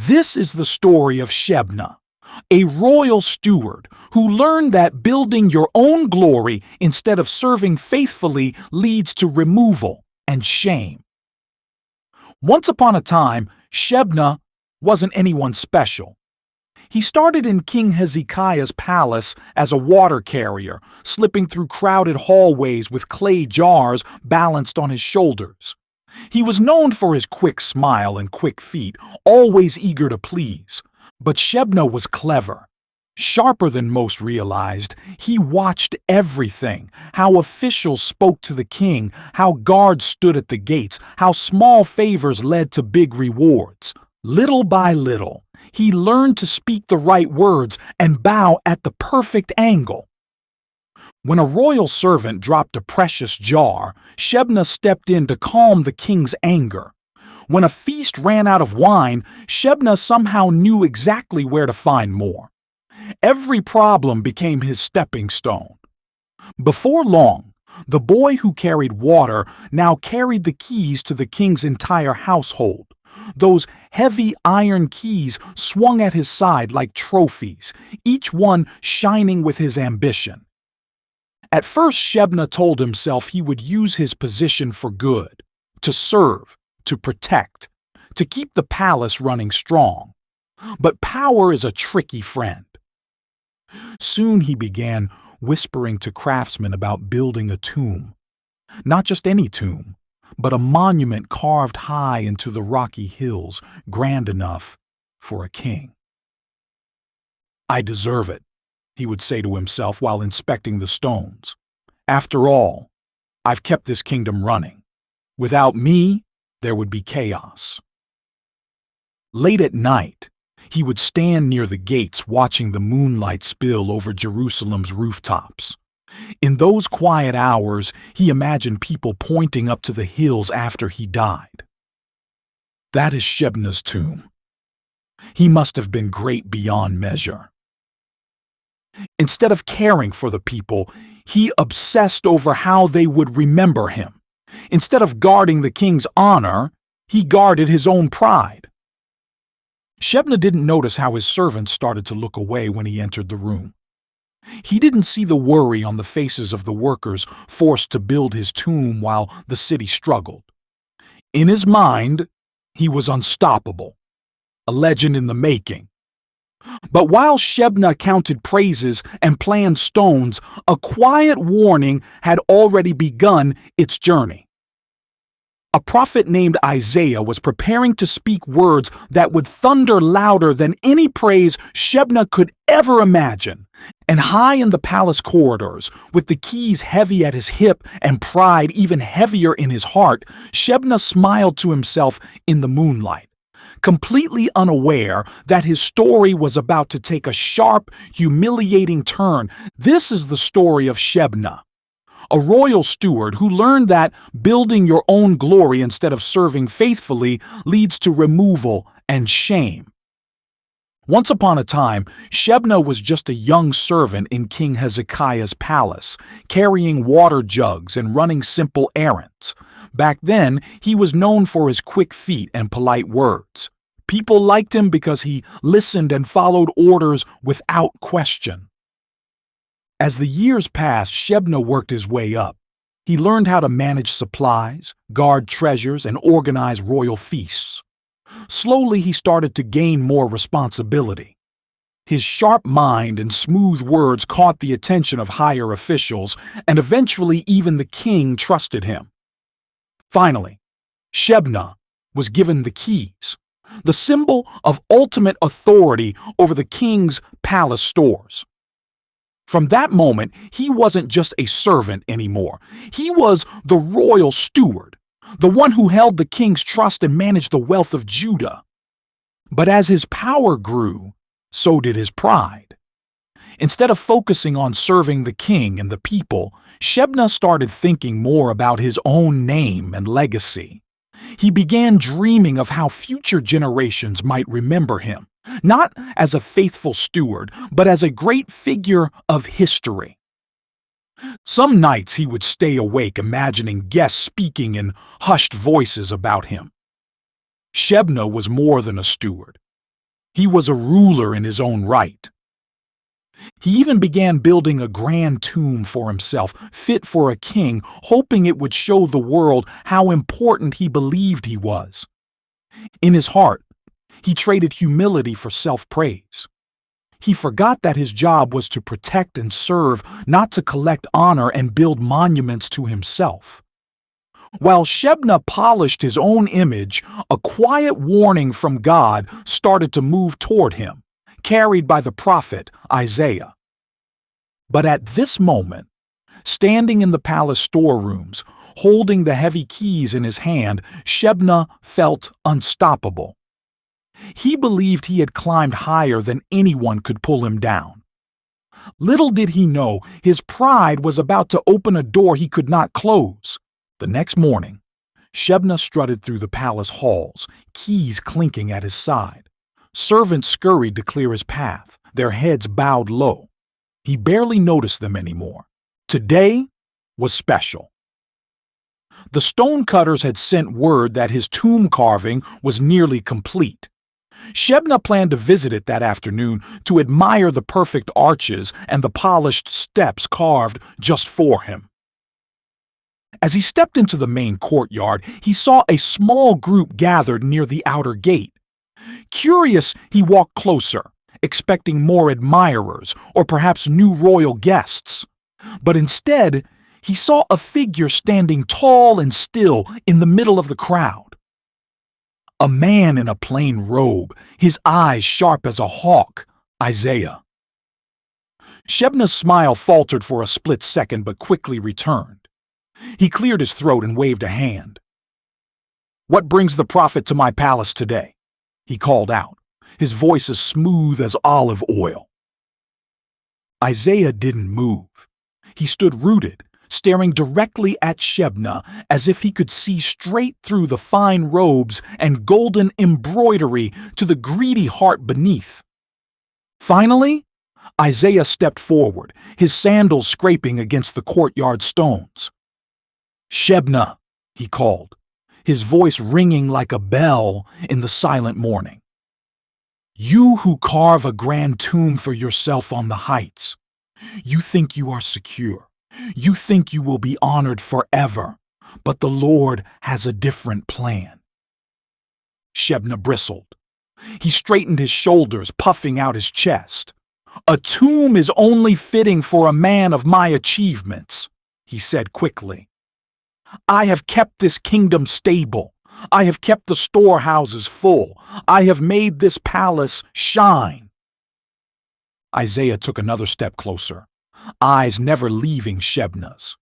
This is the story of Shebna, a royal steward who learned that building your own glory instead of serving faithfully leads to removal and shame. Once upon a time, Shebna wasn't anyone special. He started in King Hezekiah's palace as a water carrier, slipping through crowded hallways with clay jars balanced on his shoulders. He was known for his quick smile and quick feet, always eager to please. But Shebna was clever. Sharper than most realized, he watched everything: how officials spoke to the king, how guards stood at the gates, how small favors led to big rewards. Little by little, he learned to speak the right words and bow at the perfect angle. When a royal servant dropped a precious jar, Shebna stepped in to calm the king's anger. When a feast ran out of wine, Shebna somehow knew exactly where to find more. Every problem became his stepping stone. Before long, the boy who carried water now carried the keys to the king's entire household. Those heavy iron keys swung at his side like trophies, each one shining with his ambition. At first, Shebna told himself he would use his position for good, to serve, to protect, to keep the palace running strong. But power is a tricky friend. Soon he began whispering to craftsmen about building a tomb. Not just any tomb, but a monument carved high into the rocky hills, grand enough for a king. "I deserve it," he would say to himself while inspecting the stones. "After all, I've kept this kingdom running. Without me, there would be chaos." Late at night, he would stand near the gates watching the moonlight spill over Jerusalem's rooftops. In those quiet hours, he imagined people pointing up to the hills after he died. That is Shebna's tomb. He must have been great beyond measure. Instead of caring for the people, he obsessed over how they would remember him. Instead of guarding the king's honor, he guarded his own pride. Shebna didn't notice how his servants started to look away when he entered the room. He didn't see the worry on the faces of the workers forced to build his tomb while the city struggled. In his mind, he was unstoppable, a legend in the making. But while Shebna counted praises and planned stones, a quiet warning had already begun its journey. A prophet named Isaiah was preparing to speak words that would thunder louder than any praise Shebna could ever imagine. And high in the palace corridors, with the keys heavy at his hip and pride even heavier in his heart, Shebna smiled to himself in the moonlight, completely unaware that his story was about to take a sharp, humiliating turn. This is the story of Shebna, a royal steward who learned that building your own glory instead of serving faithfully leads to removal and shame. Once upon a time, Shebna was just a young servant in King Hezekiah's palace, carrying water jugs and running simple errands. Back then, he was known for his quick feet and polite words. People liked him because he listened and followed orders without question. As the years passed, Shebna worked his way up. He learned how to manage supplies, guard treasures, and organize royal feasts. Slowly, he started to gain more responsibility. His sharp mind and smooth words caught the attention of higher officials, and eventually even the king trusted him. Finally, Shebna was given the keys, the symbol of ultimate authority over the king's palace stores. From that moment, he wasn't just a servant anymore. He was the royal steward, the one who held the king's trust and managed the wealth of Judah. But as his power grew, so did his pride. Instead of focusing on serving the king and the people, Shebna started thinking more about his own name and legacy. He began dreaming of how future generations might remember him, not as a faithful steward, but as a great figure of history. Some nights he would stay awake imagining guests speaking in hushed voices about him. Shebna was more than a steward. He was a ruler in his own right. He even began building a grand tomb for himself, fit for a king, hoping it would show the world how important he believed he was. In his heart, he traded humility for self-praise. He forgot that his job was to protect and serve, not to collect honor and build monuments to himself. While Shebna polished his own image, a quiet warning from God started to move toward him, carried by the prophet Isaiah. But at this moment, standing in the palace storerooms, holding the heavy keys in his hand, Shebna felt unstoppable. He believed he had climbed higher than anyone could pull him down. Little did he know his pride was about to open a door he could not close. The next morning, Shebna strutted through the palace halls, keys clinking at his side. Servants scurried to clear his path, their heads bowed low. He barely noticed them anymore. Today was special. The stonecutters had sent word that his tomb carving was nearly complete. Shebna planned to visit it that afternoon to admire the perfect arches and the polished steps carved just for him. As he stepped into the main courtyard, he saw a small group gathered near the outer gate. Curious, he walked closer, expecting more admirers or perhaps new royal guests. But instead, he saw a figure standing tall and still in the middle of the crowd. A man in a plain robe, his eyes sharp as a hawk, Isaiah. Shebna's smile faltered for a split second but quickly returned. He cleared his throat and waved a hand. "What brings the prophet to my palace today?" he called out, his voice as smooth as olive oil. Isaiah didn't move. He stood rooted, staring directly at Shebna as if he could see straight through the fine robes and golden embroidery to the greedy heart beneath. Finally, Isaiah stepped forward, his sandals scraping against the courtyard stones. "Shebna," he called, his voice ringing like a bell in the silent morning. "You who carve a grand tomb for yourself on the heights, you think you are secure. You think you will be honored forever, but the Lord has a different plan." Shebna bristled. He straightened his shoulders, puffing out his chest. "A tomb is only fitting for a man of my achievements," he said quickly. "I have kept this kingdom stable. I have kept the storehouses full. I have made this palace shine." Isaiah took another step closer, eyes never leaving Shebna's.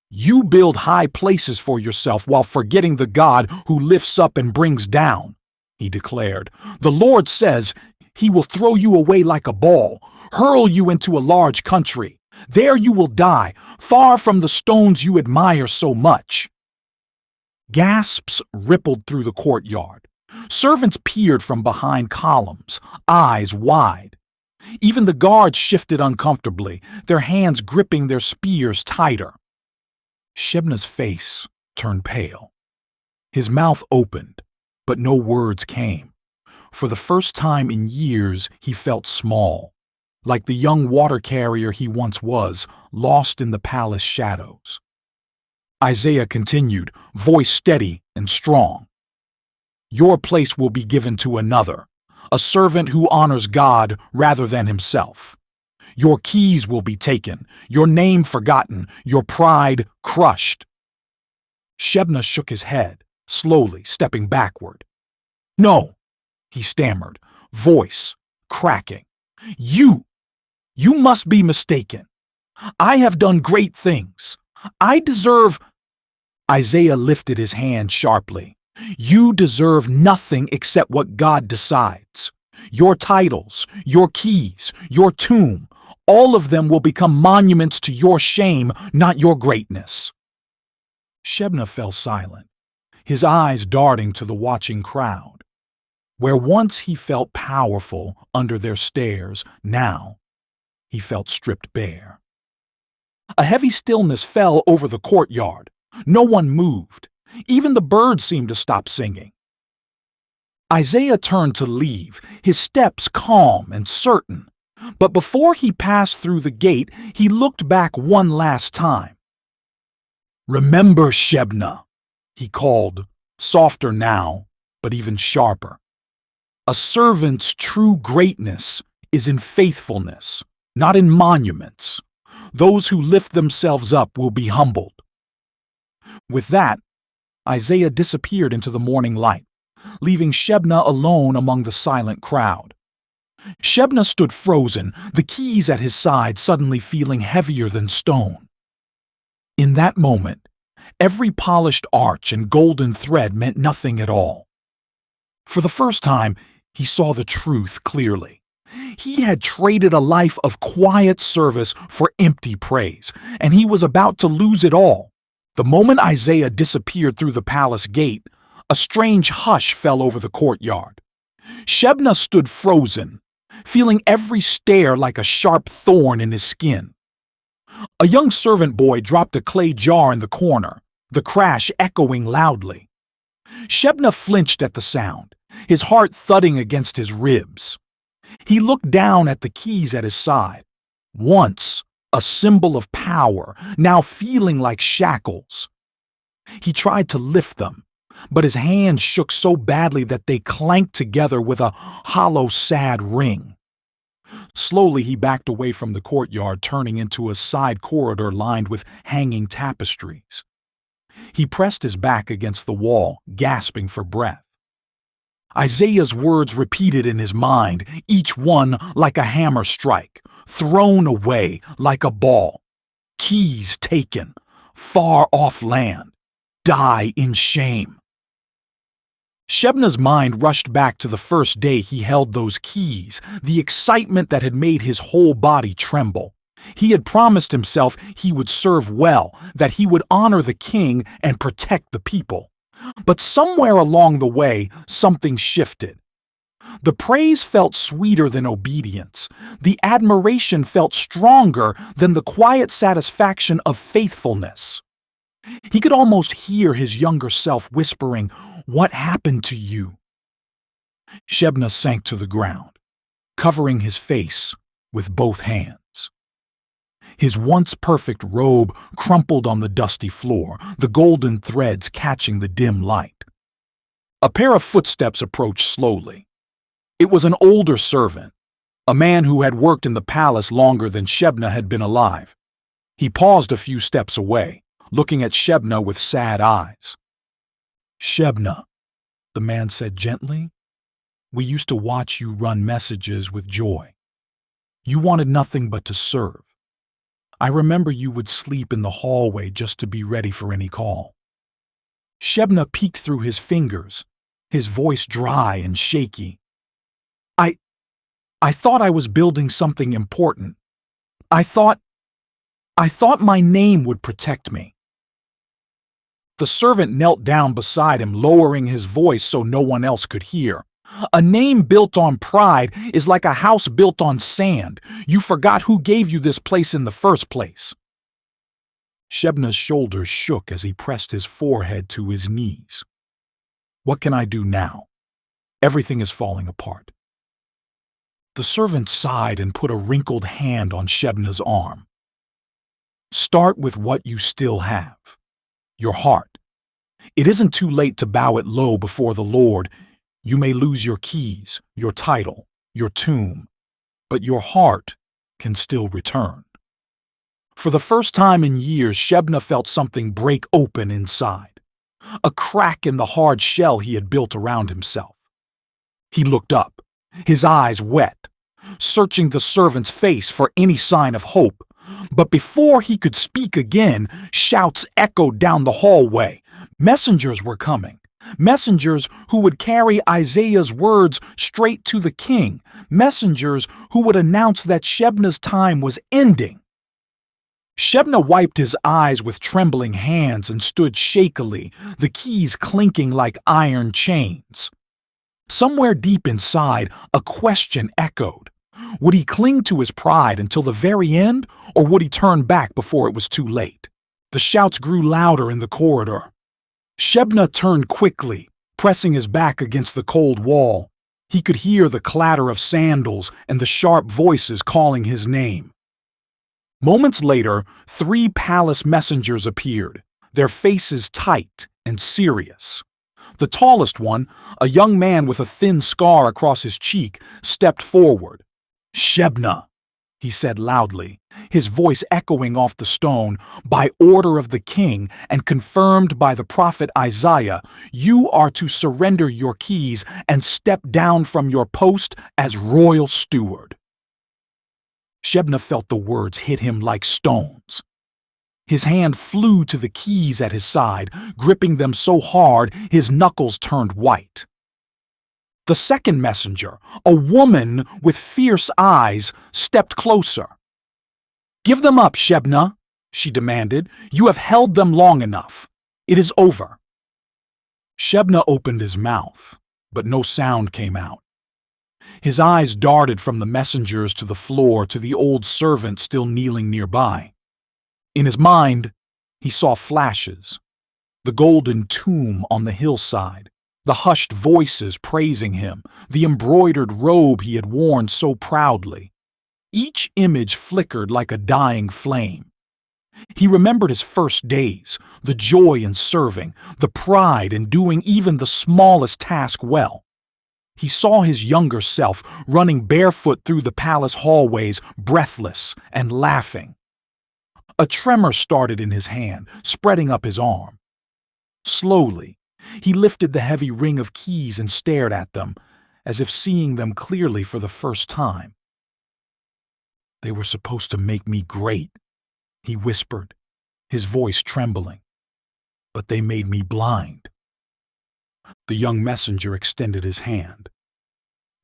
"You build high places for yourself while forgetting the God who lifts up and brings down," he declared. "The Lord says he will throw you away like a ball, hurl you into a large country. There you will die, far from the stones you admire so much." Gasps rippled through the courtyard. Servants peered from behind columns, eyes wide. Even the guards shifted uncomfortably, their hands gripping their spears tighter. Shebna's face turned pale. His mouth opened, but no words came. For the first time in years, he felt small, like the young water carrier he once was, lost in the palace shadows. Isaiah continued, voice steady and strong. "Your place will be given to another, a servant who honors God rather than himself. Your keys will be taken, your name forgotten, your pride crushed." Shebna shook his head, slowly stepping backward. "No," he stammered, voice cracking. You must be mistaken. I have done great things. I deserve—" Isaiah lifted his hand sharply. "You deserve nothing except what God decides. Your titles, your keys, your tomb, all of them will become monuments to your shame, not your greatness." Shebna fell silent, his eyes darting to the watching crowd. Where once he felt powerful under their stares, now he felt stripped bare. A heavy stillness fell over the courtyard. No one moved. Even the birds seemed to stop singing. Isaiah turned to leave, his steps calm and certain. But before he passed through the gate, he looked back one last time. "Remember, Shebna," he called, softer now, but even sharper. "A servant's true greatness is in faithfulness, not in monuments. Those who lift themselves up will be humbled." With that, Isaiah disappeared into the morning light, leaving Shebna alone among the silent crowd. Shebna stood frozen, the keys at his side suddenly feeling heavier than stone. In that moment, every polished arch and golden thread meant nothing at all. For the first time, he saw the truth clearly. He had traded a life of quiet service for empty praise, and he was about to lose it all. The moment Isaiah disappeared through the palace gate, a strange hush fell over the courtyard. Shebna stood frozen, feeling every stare like a sharp thorn in his skin. A young servant boy dropped a clay jar in the corner, the crash echoing loudly. Shebna flinched at the sound, his heart thudding against his ribs. He looked down at the keys at his side. Once a symbol of power, now feeling like shackles. He tried to lift them, but his hands shook so badly that they clanked together with a hollow, sad ring. Slowly he backed away from the courtyard, turning into a side corridor lined with hanging tapestries. He pressed his back against the wall, gasping for breath. Isaiah's words repeated in his mind, each one like a hammer strike, thrown away like a ball. Keys taken, far off land, die in shame. Shebna's mind rushed back to the first day he held those keys, the excitement that had made his whole body tremble. He had promised himself he would serve well, that he would honor the king and protect the people. But somewhere along the way, something shifted. The praise felt sweeter than obedience. The admiration felt stronger than the quiet satisfaction of faithfulness. He could almost hear his younger self whispering, "What happened to you?" Shebna sank to the ground, covering his face with both hands. His once perfect robe crumpled on the dusty floor, the golden threads catching the dim light. A pair of footsteps approached slowly. It was an older servant, a man who had worked in the palace longer than Shebna had been alive. He paused a few steps away, looking at Shebna with sad eyes. "Shebna," the man said gently, "we used to watch you run messages with joy. You wanted nothing but to serve. I remember you would sleep in the hallway just to be ready for any call." Shebna peeked through his fingers, his voice dry and shaky. I thought I was building something important. I thought my name would protect me." The servant knelt down beside him, lowering his voice so no one else could hear. "A name built on pride is like a house built on sand. You forgot who gave you this place in the first place." Shebna's shoulders shook as he pressed his forehead to his knees. "What can I do now? Everything is falling apart." The servant sighed and put a wrinkled hand on Shebna's arm. "Start with what you still have. Your heart. It isn't too late to bow it low before the Lord. You may lose your keys, your title, your tomb, but your heart can still return." For the first time in years, Shebna felt something break open inside, a crack in the hard shell he had built around himself. He looked up, his eyes wet, searching the servant's face for any sign of hope. But before he could speak again, shouts echoed down the hallway. Messengers were coming. Messengers who would carry Isaiah's words straight to the king. Messengers who would announce that Shebna's time was ending. Shebna wiped his eyes with trembling hands and stood shakily, the keys clinking like iron chains. Somewhere deep inside, a question echoed. Would he cling to his pride until the very end, or would he turn back before it was too late? The shouts grew louder in the corridor. Shebna turned quickly, Pressing his back against the cold wall, he could hear the clatter of sandals and the sharp voices calling his name. Moments later, 3 palace messengers appeared, their faces tight and serious. The tallest one, a young man with a thin scar across his cheek, stepped forward. "Shebna," he said loudly, his voice echoing off the stone, "by order of the king and confirmed by the prophet Isaiah, you are to surrender your keys and step down from your post as royal steward." Shebna felt the words hit him like stones. His hand flew to the keys at his side, gripping them so hard his knuckles turned white. The second messenger, a woman with fierce eyes, stepped closer. "Give them up, Shebna," she demanded. "You have held them long enough. It is over." Shebna opened his mouth, but no sound came out. His eyes darted from the messengers to the floor to the old servant still kneeling nearby. In his mind, he saw flashes. The golden tomb on the hillside, the hushed voices praising him, the embroidered robe he had worn so proudly. Each image flickered like a dying flame. He remembered his first days, the joy in serving, the pride in doing even the smallest task well. He saw his younger self running barefoot through the palace hallways, breathless and laughing. A tremor started in his hand, spreading up his arm. Slowly, he lifted the heavy ring of keys and stared at them, as if seeing them clearly for the first time. "They were supposed to make me great," he whispered, his voice trembling. "But they made me blind." The young messenger extended his hand.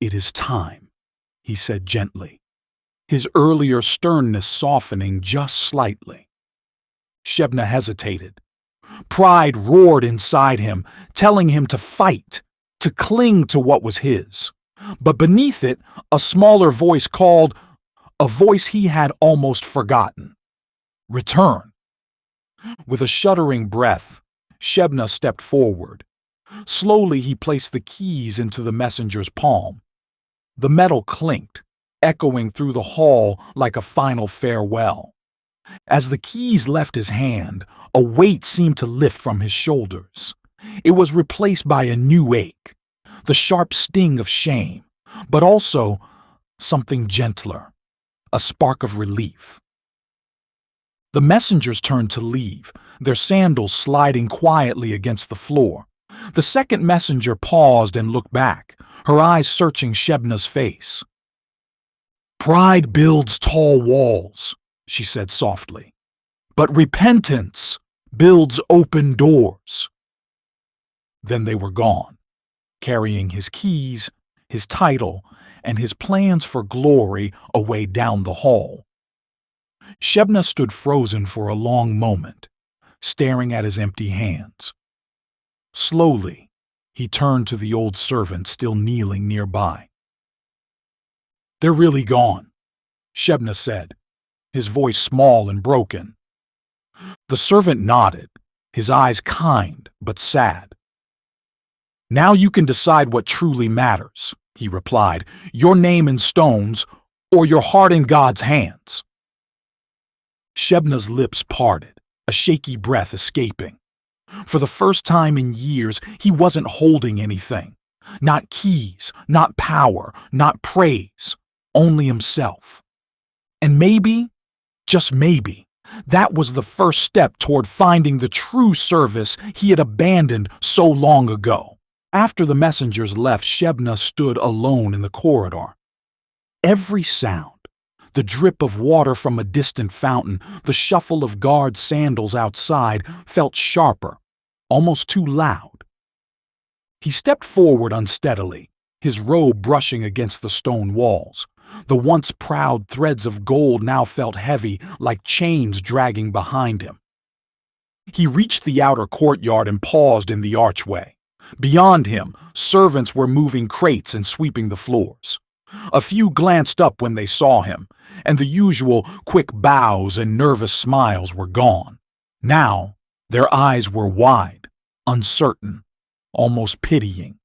"It is time," he said gently, his earlier sternness softening just slightly. Shebna hesitated. Pride roared inside him, telling him to fight, to cling to what was his. But beneath it, a smaller voice called, a voice he had almost forgotten. "Return." With a shuddering breath, Shebna stepped forward. Slowly he placed the keys into the messenger's palm. The metal clinked, echoing through the hall like a final farewell. As the keys left his hand, a weight seemed to lift from his shoulders. It was replaced by a new ache, the sharp sting of shame, but also something gentler, a spark of relief. The messengers turned to leave, their sandals sliding quietly against the floor. The second messenger paused and looked back, her eyes searching Shebna's face. "Pride builds tall walls," she said softly, "but repentance builds open doors." Then they were gone, carrying his keys, his title, and his plans for glory away down the hall. Shebna stood frozen for a long moment, staring at his empty hands. Slowly, he turned to the old servant still kneeling nearby. "They're really gone," Shebna said, his voice small and broken. The servant nodded, his eyes kind but sad. "Now you can decide what truly matters," he replied, "your name in stones or your heart in God's hands." Shebna's lips parted, a shaky breath escaping. For the first time in years, he wasn't holding anything. Not keys, not power, not praise, only himself. And maybe, just maybe, that was the first step toward finding the true service he had abandoned so long ago. After the messengers left, Shebna stood alone in the corridor. Every sound, the drip of water from a distant fountain, the shuffle of guard sandals outside, felt sharper, almost too loud. He stepped forward unsteadily, his robe brushing against the stone walls. The once proud threads of gold now felt heavy, like chains dragging behind him. He reached the outer courtyard and paused in the archway. Beyond him, servants were moving crates and sweeping the floors. A few glanced up when they saw him, and the usual quick bows and nervous smiles were gone. Now, their eyes were wide, uncertain. almost pitying.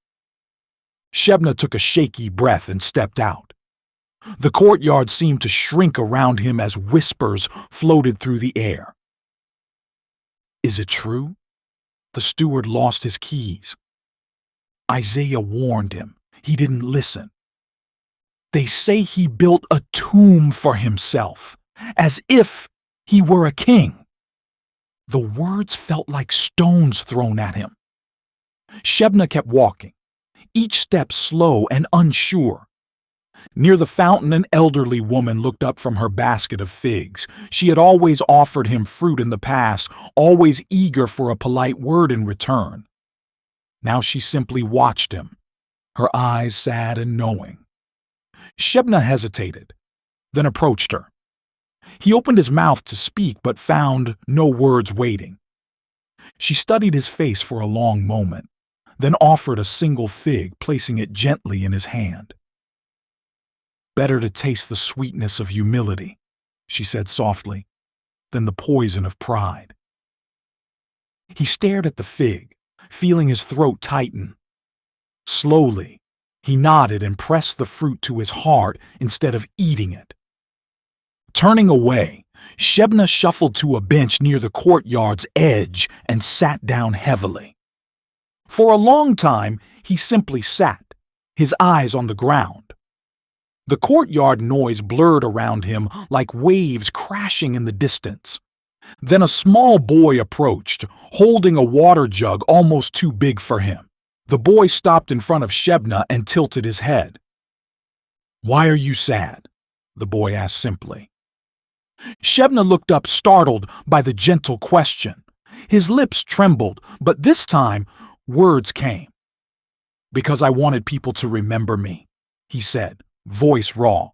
Shebna took a shaky breath and stepped out. The courtyard seemed to shrink around him as whispers floated through the air. Is it true? The steward lost his keys. Isaiah warned him. He didn't listen. They say he built a tomb for himself, as if he were a king. The words felt like stones thrown at him. Shebna kept walking, each step slow and unsure. Near the fountain, an elderly woman looked up from her basket of figs. She had always offered him fruit in the past, always eager for a polite word in return. Now she simply watched him, her eyes sad and knowing. Shebna hesitated, then approached her. He opened his mouth to speak but found no words waiting. She studied his face for a long moment, then offered a single fig, placing it gently in his hand. Better to taste the sweetness of humility, she said softly, than the poison of pride. He stared at the fig, feeling his throat tighten. Slowly, he nodded and pressed the fruit to his heart instead of eating it. Turning away, Shebna shuffled to a bench near the courtyard's edge and sat down heavily. For a long time, he simply sat, his eyes on the ground. The courtyard noise blurred around him like waves crashing in the distance. Then a small boy approached, holding a water jug almost too big for him. The boy stopped in front of Shebna and tilted his head. "Why are you sad?" the boy asked simply. Shebna looked up, startled by the gentle question. His lips trembled, but this time words came. "Because I wanted people to remember me," he said, voice raw.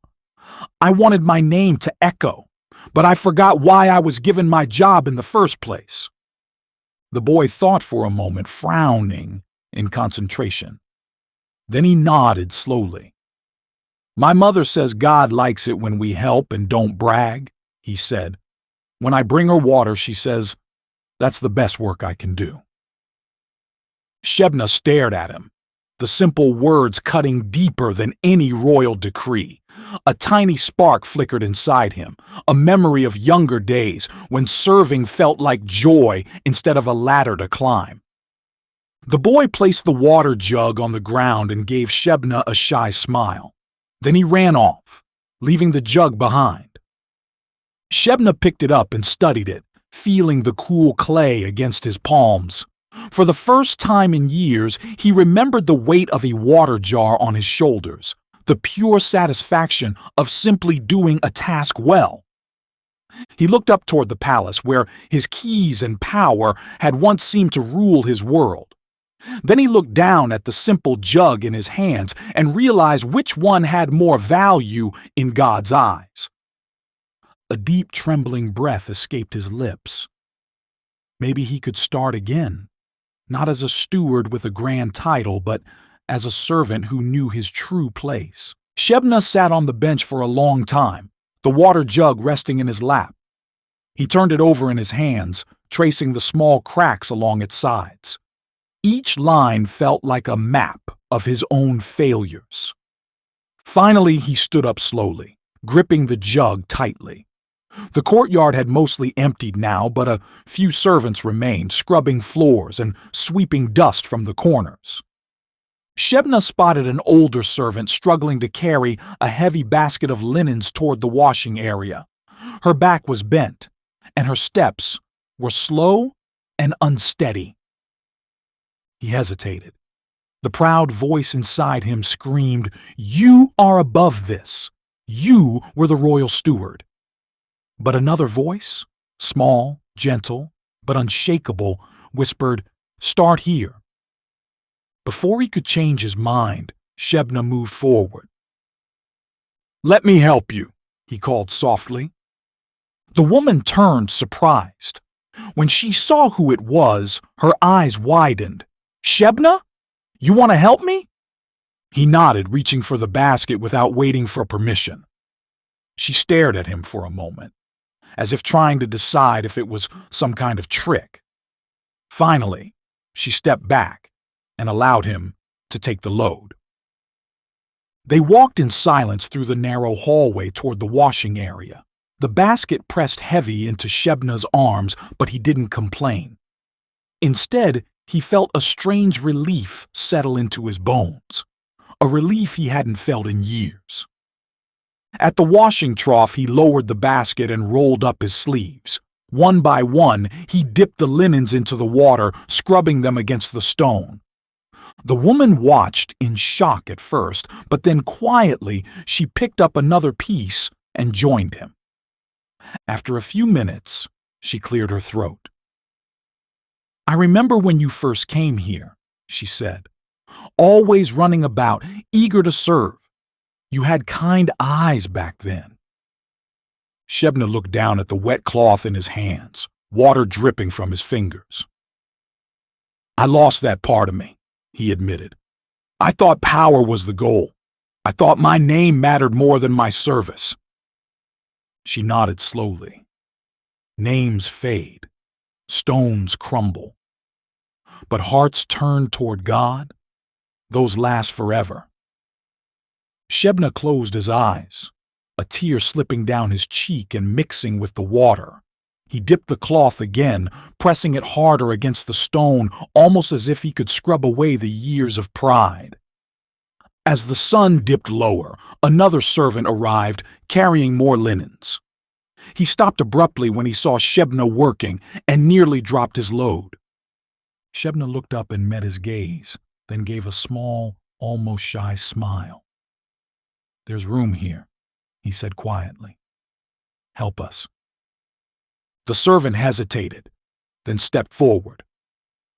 "I wanted my name to echo, but I forgot why I was given my job in the first place." The boy thought for a moment, frowning in concentration. Then he nodded slowly. "My mother says God likes it when we help and don't brag," he said. "When I bring her water, she says, that's the best work I can do." Shebna stared at him, the simple words cutting deeper than any royal decree. A tiny spark flickered inside him, a memory of younger days when serving felt like joy instead of a ladder to climb. The boy placed the water jug on the ground and gave Shebna a shy smile. Then he ran off, leaving the jug behind. Shebna picked it up and studied it, feeling the cool clay against his palms. For the first time in years, he remembered the weight of a water jar on his shoulders, the pure satisfaction of simply doing a task well. He looked up toward the palace where his keys and power had once seemed to rule his world. Then he looked down at the simple jug in his hands and realized which one had more value in God's eyes. A deep, trembling breath escaped his lips. Maybe he could start again, not as a steward with a grand title, but as a servant who knew his true place. Shebna sat on the bench for a long time, the water jug resting in his lap. He turned it over in his hands, tracing the small cracks along its sides. Each line felt like a map of his own failures. Finally, he stood up slowly, gripping the jug tightly. The courtyard had mostly emptied now, but a few servants remained, scrubbing floors and sweeping dust from the corners. Shebna spotted an older servant struggling to carry a heavy basket of linens toward the washing area. Her back was bent, and her steps were slow and unsteady. He hesitated. The proud voice inside him screamed, "You are above this. You were the royal steward." But another voice, small, gentle, but unshakable, whispered, "Start here." Before he could change his mind, Shebna moved forward. "Let me help you," he called softly. The woman turned, surprised. When she saw who it was, her eyes widened. "Shebna? You want to help me?" He nodded, reaching for the basket without waiting for permission. She stared at him for a moment, as if trying to decide if it was some kind of trick. Finally, she stepped back, and allowed him to take the load. They walked in silence through the narrow hallway toward the washing area. The basket pressed heavy into Shebna's arms, but he didn't complain. Instead, he felt a strange relief settle into his bones, a relief he hadn't felt in years. At the washing trough, he lowered the basket and rolled up his sleeves. One by one, he dipped the linens into the water, scrubbing them against the stone. The woman watched in shock at first, but then quietly she picked up another piece and joined him. After a few minutes, she cleared her throat. "I remember when you first came here," she said, "always running about, eager to serve. You had kind eyes back then." Shebna looked down at the wet cloth in his hands, water dripping from his fingers. "I lost that part of me," he admitted. "I thought power was the goal. I thought my name mattered more than my service." She nodded slowly. Names fade. Stones crumble. But hearts turned toward God, those last forever. Shebna closed his eyes, a tear slipping down his cheek and mixing with the water. He dipped the cloth again, pressing it harder against the stone, almost as if he could scrub away the years of pride. As the sun dipped lower, another servant arrived, carrying more linens. He stopped abruptly when he saw Shebna working and nearly dropped his load. Shebna looked up and met his gaze, then gave a small, almost shy smile. "There's room here," he said quietly. "Help us." The servant hesitated, then stepped forward.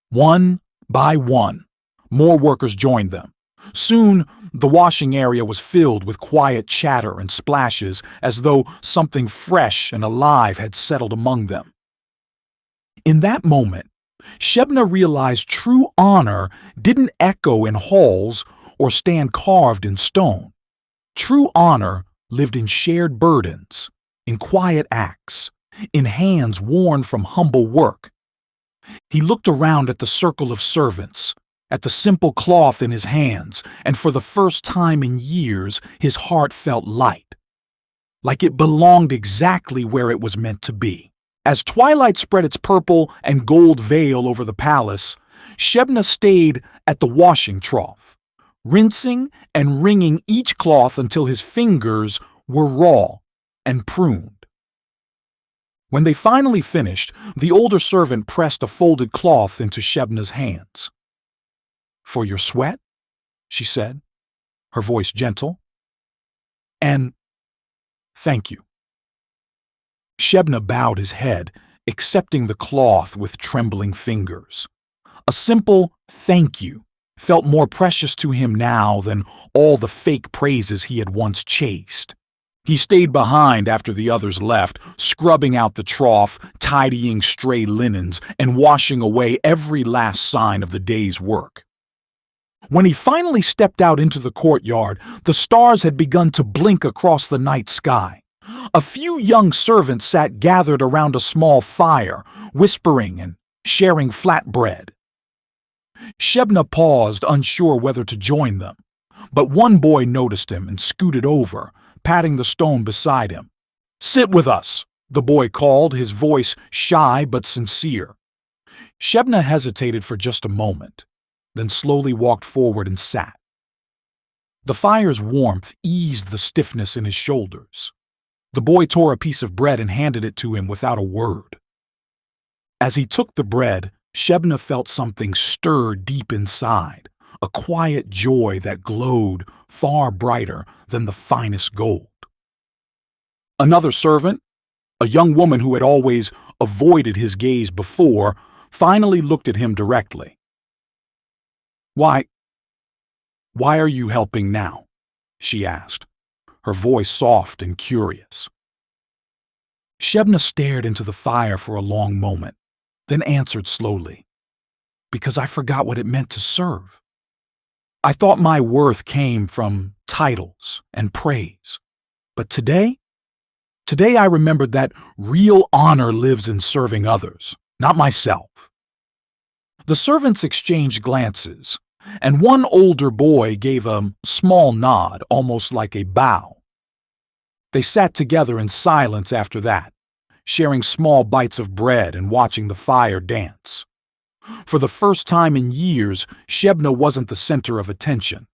One by one, more workers joined them. Soon, the washing area was filled with quiet chatter and splashes, as though something fresh and alive had settled among them. In that moment, Shebna realized true honor didn't echo in halls or stand carved in stone. True honor lived in shared burdens, in quiet acts, in hands worn from humble work. He looked around at the circle of servants, at the simple cloth in his hands, and for the first time in years, his heart felt light, like it belonged exactly where it was meant to be. As twilight spread its purple and gold veil over the palace, Shebna stayed at the washing trough, rinsing and wringing each cloth until his fingers were raw and pruned. When they finally finished, the older servant pressed a folded cloth into Shebna's hands. "For your sweat," she said, her voice gentle, "and thank you." Shebna bowed his head, accepting the cloth with trembling fingers. A simple "thank you" felt more precious to him now than all the fake praises he had once chased. He stayed behind after the others left, scrubbing out the trough, tidying stray linens, and washing away every last sign of the day's work. When he finally stepped out into the courtyard, the stars had begun to blink across the night sky. A few young servants sat gathered around a small fire, whispering and sharing flatbread. Shebna paused, unsure whether to join them, but one boy noticed him and scooted over, patting the stone beside him. "Sit with us," the boy called, his voice shy but sincere. Shebna hesitated for just a moment, then slowly walked forward and sat. The fire's warmth eased the stiffness in his shoulders. The boy tore a piece of bread and handed it to him without a word. As he took the bread, Shebna felt something stir deep inside, a quiet joy that glowed far brighter than the finest gold. Another servant, a young woman who had always avoided his gaze before, finally looked at him directly. Why are you helping now?" she asked, her voice soft and curious. Shebna stared into the fire for a long moment, then answered slowly, "Because I forgot what it meant to serve. I thought my worth came from titles and praise. But today I remembered that real honor lives in serving others, not myself." The servants exchanged glances, and one older boy gave a small nod, almost like a bow. They sat together in silence after that, sharing small bites of bread and watching the fire dance. For the first time in years, Shebna wasn't the center of attention.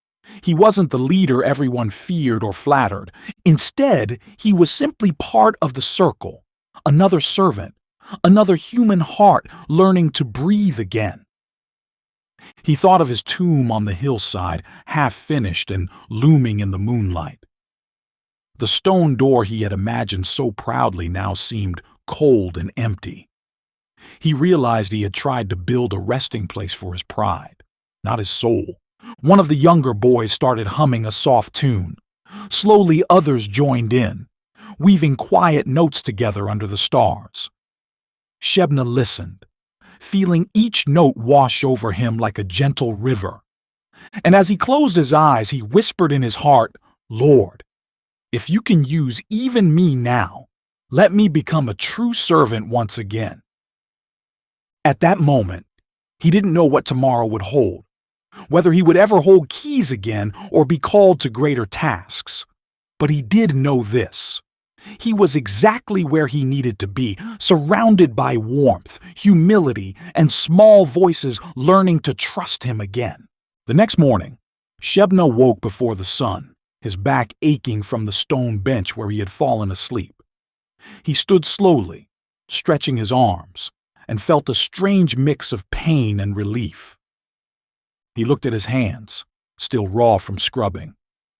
He wasn't the leader everyone feared or flattered. Instead, he was simply part of the circle, another servant, another human heart learning to breathe again. He thought of his tomb on the hillside, half finished and looming in the moonlight. The stone door he had imagined so proudly now seemed cold and empty. He realized he had tried to build a resting place for his pride, not his soul. One of the younger boys started humming a soft tune. Slowly others joined in, weaving quiet notes together under the stars. Shebna listened, feeling each note wash over him like a gentle river. And as he closed his eyes, he whispered in his heart, "Lord, if you can use even me now, let me become a true servant once again." At that moment, he didn't know what tomorrow would hold, whether he would ever hold keys again or be called to greater tasks. But he did know this. He was exactly where he needed to be, surrounded by warmth, humility, and small voices learning to trust him again. The next morning, Shebna woke before the sun, his back aching from the stone bench where he had fallen asleep. He stood slowly, stretching his arms, and felt a strange mix of pain and relief. He looked at his hands, still raw from scrubbing,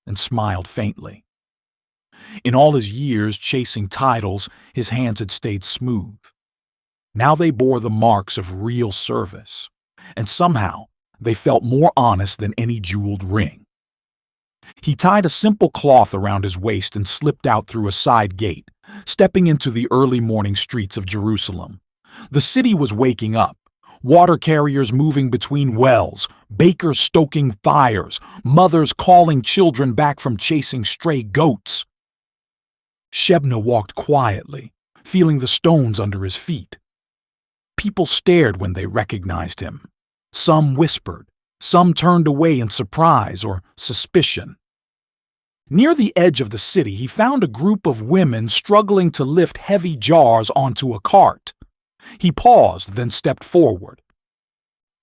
and smiled faintly. In all his years chasing titles, his hands had stayed smooth. Now they bore the marks of real service, and somehow they felt more honest than any jeweled ring. He tied a simple cloth around his waist and slipped out through a side gate, stepping into the early morning streets of Jerusalem. The city was waking up, water carriers moving between wells, bakers stoking fires, mothers calling children back from chasing stray goats. Shebna walked quietly, feeling the stones under his feet. People stared when they recognized him. Some whispered, some turned away in surprise or suspicion. Near the edge of the city, he found a group of women struggling to lift heavy jars onto a cart. He paused, then stepped forward.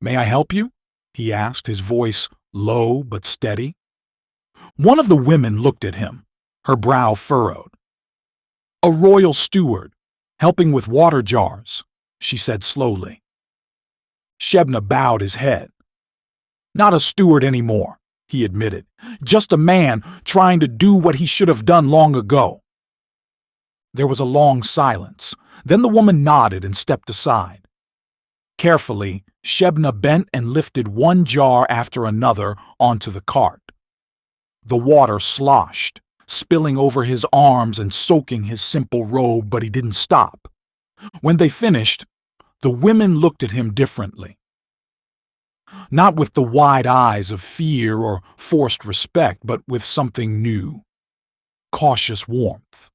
"May I help you?" he asked, his voice low but steady. One of the women looked at him, her brow furrowed. "A royal steward, helping with water jars," she said slowly. Shebna bowed his head. "Not a steward anymore," he admitted. "Just a man trying to do what he should have done long ago." There was a long silence. Then the woman nodded and stepped aside. Carefully, Shebna bent and lifted one jar after another onto the cart. The water sloshed, spilling over his arms and soaking his simple robe, but he didn't stop. When they finished, the women looked at him differently. Not with the wide eyes of fear or forced respect, but with something new, cautious warmth.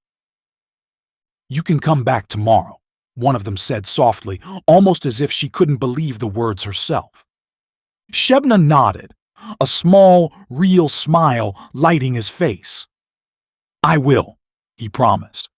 "You can come back tomorrow," one of them said softly, almost as if she couldn't believe the words herself. Shebna nodded, a small, real smile lighting his face. "I will," he promised.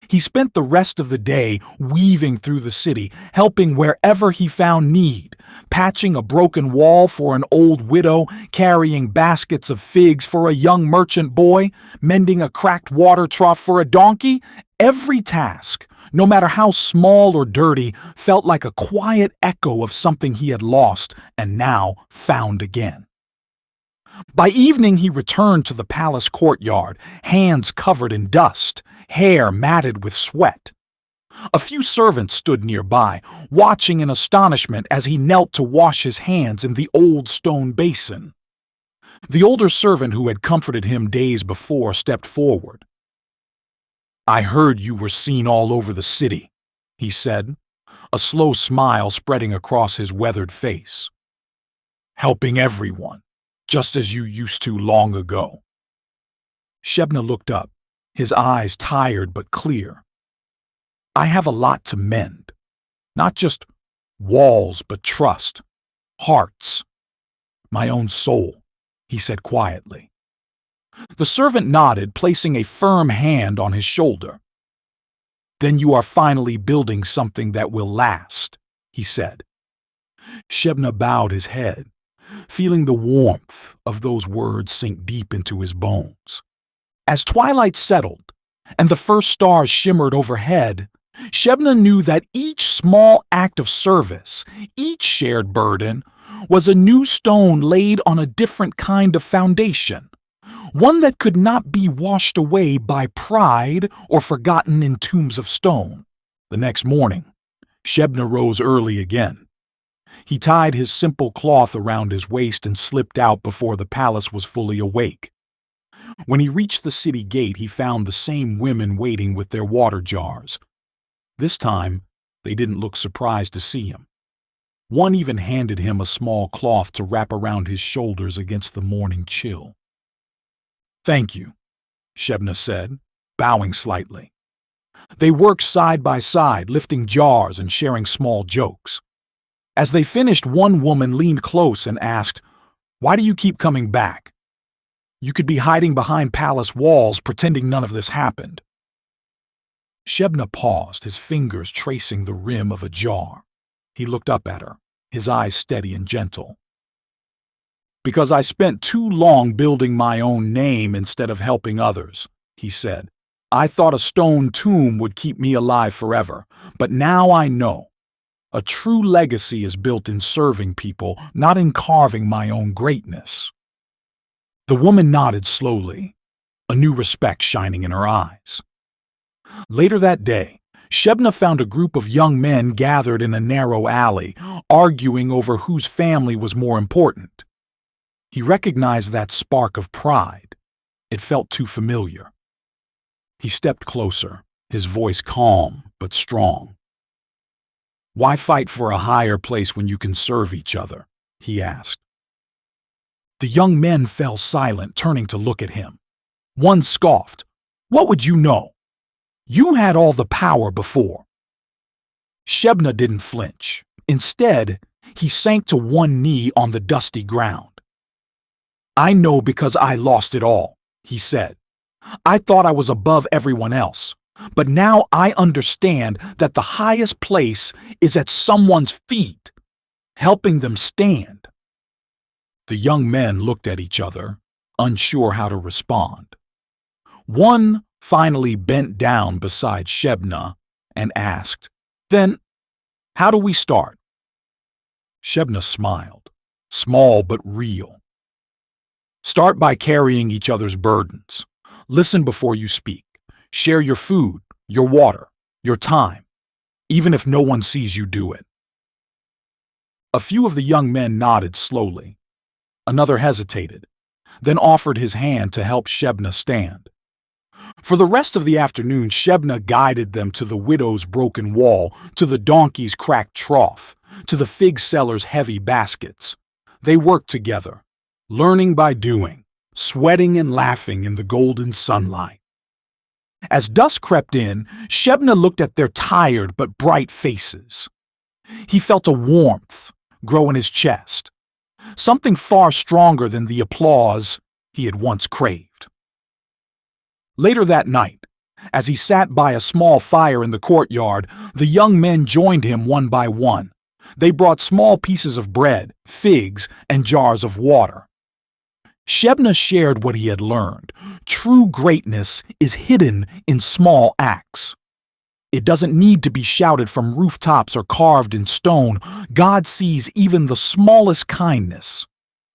He spent the rest of the day weaving through the city, helping wherever he found need, patching a broken wall for an old widow, carrying baskets of figs for a young merchant boy, mending a cracked water trough for a donkey. Every task, no matter how small or dirty, felt like a quiet echo of something he had lost and now found again. By evening he returned to the palace courtyard, hands covered in dust, hair matted with sweat. A few servants stood nearby, watching in astonishment as he knelt to wash his hands in the old stone basin. The older servant who had comforted him days before stepped forward. "I heard you were seen all over the city," he said, a slow smile spreading across his weathered face. "Helping everyone, just as you used to long ago." Shebna looked up, his eyes tired but clear. "I have a lot to mend. Not just walls, but trust, hearts. My own soul, he said quietly. The servant nodded, placing a firm hand on his shoulder. Then you are finally building something that will last, he said. Shebna bowed his head, feeling the warmth of those words sink deep into his bones. As twilight settled and the first stars shimmered overhead, Shebna knew that each small act of service, each shared burden, was a new stone laid on a different kind of foundation, one that could not be washed away by pride or forgotten in tombs of stone. The next morning, Shebna rose early again. He tied his simple cloth around his waist and slipped out before the palace was fully awake. When he reached the city gate, he found the same women waiting with their water jars. This time, they didn't look surprised to see him. One even handed him a small cloth to wrap around his shoulders against the morning chill. Thank you, Shebna said, bowing slightly. They worked side by side, lifting jars and sharing small jokes. As they finished, one woman leaned close and asked, "Why do you keep coming back? You could be hiding behind palace walls, pretending none of this happened." Shebna paused, his fingers tracing the rim of a jar. He looked up at her, his eyes steady and gentle. "Because I spent too long building my own name instead of helping others," he said. "I thought a stone tomb would keep me alive forever, but now I know. A true legacy is built in serving people, not in carving my own greatness." The woman nodded slowly, a new respect shining in her eyes. Later that day, Shebna found a group of young men gathered in a narrow alley, arguing over whose family was more important. He recognized that spark of pride. It felt too familiar. He stepped closer, his voice calm but strong. "Why fight for a higher place when you can serve each other?" he asked. The young men fell silent, turning to look at him. One scoffed, "What would you know? You had all the power before." Shebna didn't flinch. Instead, he sank to one knee on the dusty ground. "I know because I lost it all," he said. "I thought I was above everyone else, but now I understand that the highest place is at someone's feet, helping them stand." The young men looked at each other, unsure how to respond. One finally bent down beside Shebna and asked, "Then, how do we start?" Shebna smiled, small but real. "Start by carrying each other's burdens. Listen before you speak. Share your food, your water, your time, even if no one sees you do it." A few of the young men nodded slowly. Another hesitated, then offered his hand to help Shebna stand. For the rest of the afternoon, Shebna guided them to the widow's broken wall, to the donkey's cracked trough, to the fig seller's heavy baskets. They worked together, learning by doing, sweating and laughing in the golden sunlight. As dusk crept in, Shebna looked at their tired but bright faces. He felt a warmth grow in his chest, something far stronger than the applause he had once craved. Later that night, as he sat by a small fire in the courtyard, the young men joined him one by one. They brought small pieces of bread, figs, and jars of water. Shebna shared what he had learned. True greatness is hidden in small acts. It doesn't need to be shouted from rooftops or carved in stone. God sees even the smallest kindness,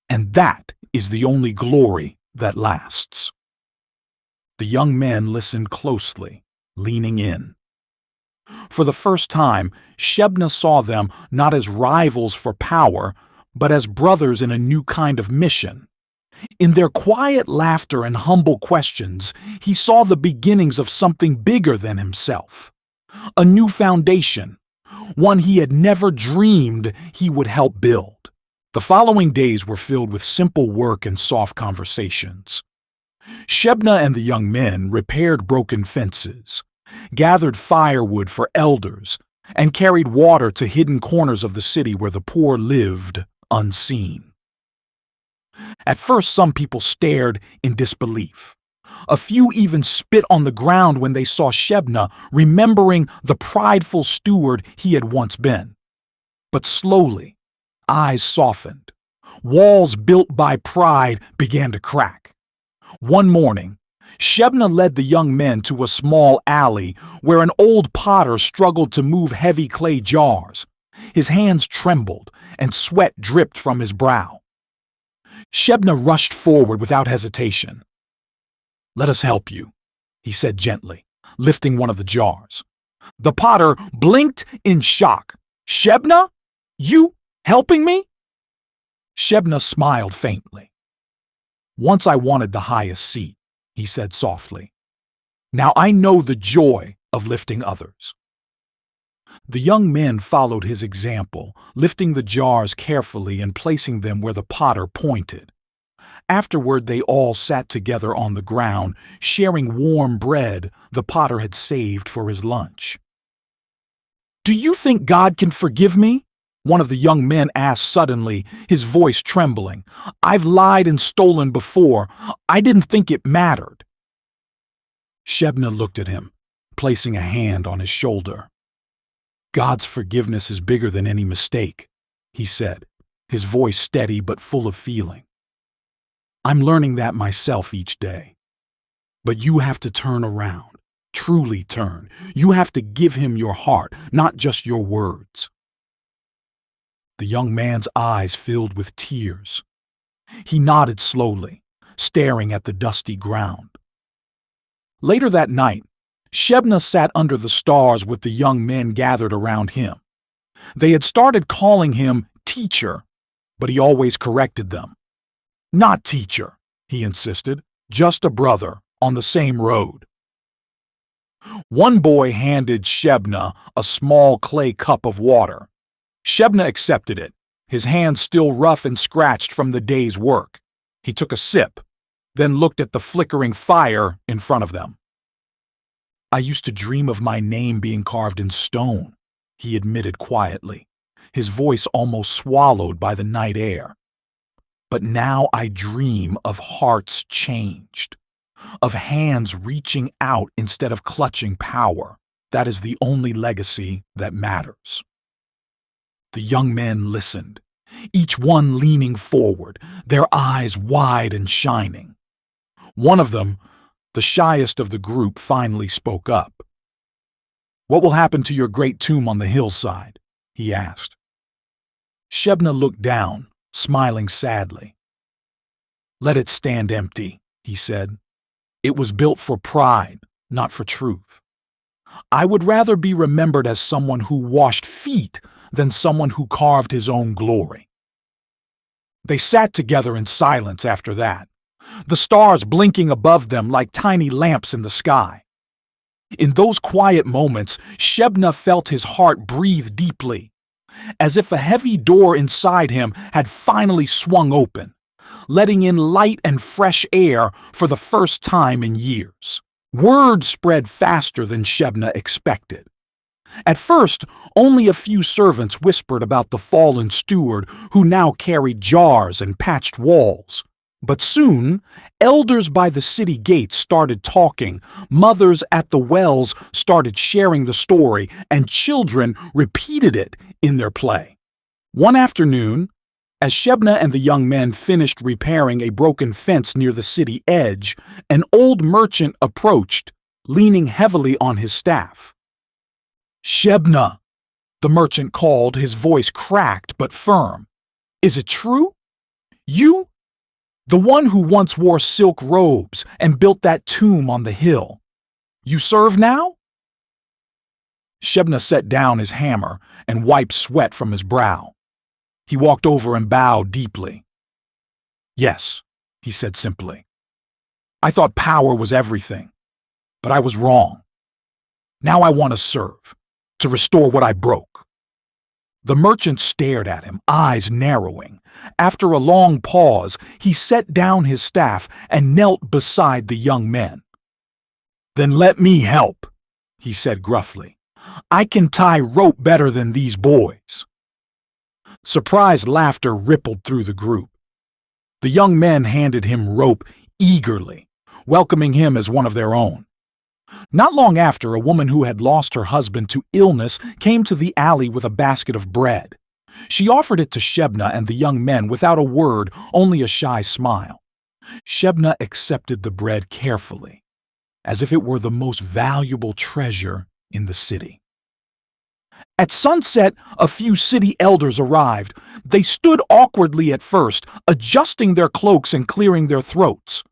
and that is the only glory that lasts. The young men listened closely, leaning in. For the first time, Shebna saw them not as rivals for power, but as brothers in a new kind of mission. In their quiet laughter and humble questions, he saw the beginnings of something bigger than himself. A new foundation, one he had never dreamed he would help build. The following days were filled with simple work and soft conversations. Shebna and the young men repaired broken fences, gathered firewood for elders, and carried water to hidden corners of the city where the poor lived unseen. At first, some people stared in disbelief. A few even spit on the ground when they saw Shebna, remembering the prideful steward he had once been. But slowly, eyes softened. Walls built by pride began to crack. One morning, Shebna led the young men to a small alley where an old potter struggled to move heavy clay jars. His hands trembled and sweat dripped from his brow. Shebna rushed forward without hesitation. "Let us help you," he said gently, lifting one of the jars. The potter blinked in shock. "Shebna? You helping me?" Shebna smiled faintly. "Once I wanted the highest seat," he said softly. "Now I know the joy of lifting others." The young men followed his example, lifting the jars carefully and placing them where the potter pointed. Afterward, they all sat together on the ground, sharing warm bread the potter had saved for his lunch. "Do you think God can forgive me?" one of the young men asked suddenly, his voice trembling. "I've lied and stolen before. I didn't think it mattered." Shebna looked at him, placing a hand on his shoulder. "God's forgiveness is bigger than any mistake," he said, his voice steady but full of feeling. "I'm learning that myself each day. But you have to turn around, truly turn. You have to give him your heart, not just your words." The young man's eyes filled with tears. He nodded slowly, staring at the dusty ground. Later that night, Shebna sat under the stars with the young men gathered around him. They had started calling him teacher, but he always corrected them. "Not teacher," he insisted, "just a brother on the same road." One boy handed Shebna a small clay cup of water. Shebna accepted it, his hands still rough and scratched from the day's work. He took a sip, then looked at the flickering fire in front of them. "I used to dream of my name being carved in stone," he admitted quietly, his voice almost swallowed by the night air. "But now I dream of hearts changed, of hands reaching out instead of clutching power. That is the only legacy that matters." The young men listened, each one leaning forward, their eyes wide and shining. One of them, the shyest of the group, finally spoke up. "What will happen to your great tomb on the hillside?" he asked. Shebna looked down, smiling sadly. "Let it stand empty," he said. "It was built for pride, not for truth. I would rather be remembered as someone who washed feet than someone who carved his own glory." They sat together in silence after that, the stars blinking above them like tiny lamps in the sky. In those quiet moments, Shebna felt his heart breathe deeply, as if a heavy door inside him had finally swung open, letting in light and fresh air for the first time in years. Word spread faster than Shebna expected. At first, only a few servants whispered about the fallen steward who now carried jars and patched walls. But soon, elders by the city gates started talking, mothers at the wells started sharing the story, and children repeated it in their play. One afternoon, as Shebna and the young men finished repairing a broken fence near the city edge, an old merchant approached, leaning heavily on his staff. "Shebna," the merchant called, his voice cracked but firm. "Is it true? You? The one who once wore silk robes and built that tomb on the hill. You serve now?" Shebna set down his hammer and wiped sweat from his brow. He walked over and bowed deeply. "Yes," he said simply. "I thought power was everything, but I was wrong. Now I want to serve, to restore what I broke." The merchant stared at him, eyes narrowing. After a long pause, he set down his staff and knelt beside the young men. "Then let me help," he said gruffly. "I can tie rope better than these boys." Surprised laughter rippled through the group. The young men handed him rope eagerly, welcoming him as one of their own. Not long after, a woman who had lost her husband to illness came to the alley with a basket of bread. She offered it to Shebna and the young men without a word, only a shy smile. Shebna accepted the bread carefully, as if it were the most valuable treasure in the city. At sunset, a few city elders arrived. They stood awkwardly at first, adjusting their cloaks and clearing their throats.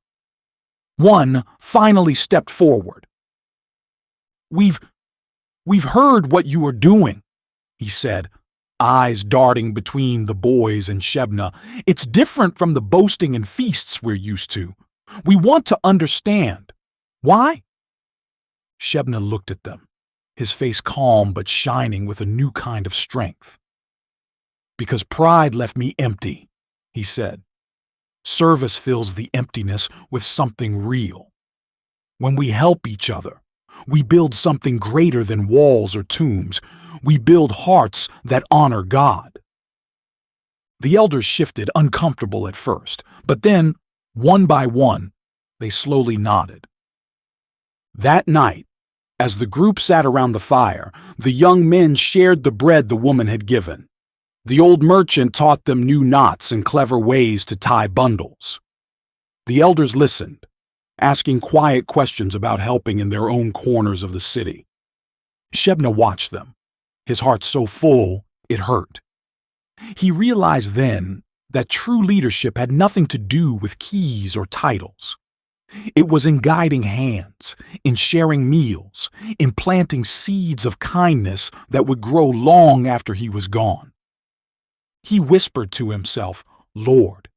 One finally stepped forward. We've heard what you are doing," he said, eyes darting between the boys and Shebna. "It's different from the boasting and feasts we're used to. We want to understand. Why?" Shebna looked at them, his face calm but shining with a new kind of strength. "Because pride left me empty," he said. "Service fills the emptiness with something real. When we help each other, we build something greater than walls or tombs. We build hearts that honor God." The elders shifted, uncomfortable at first, but then, one by one, they slowly nodded. That night, as the group sat around the fire, the young men shared the bread the woman had given. The old merchant taught them new knots and clever ways to tie bundles. The elders listened, asking quiet questions about helping in their own corners of the city. Shebna watched them, his heart so full it hurt. He realized then that true leadership had nothing to do with keys or titles. It was in guiding hands, in sharing meals, in planting seeds of kindness that would grow long after he was gone. He whispered to himself, "Lord,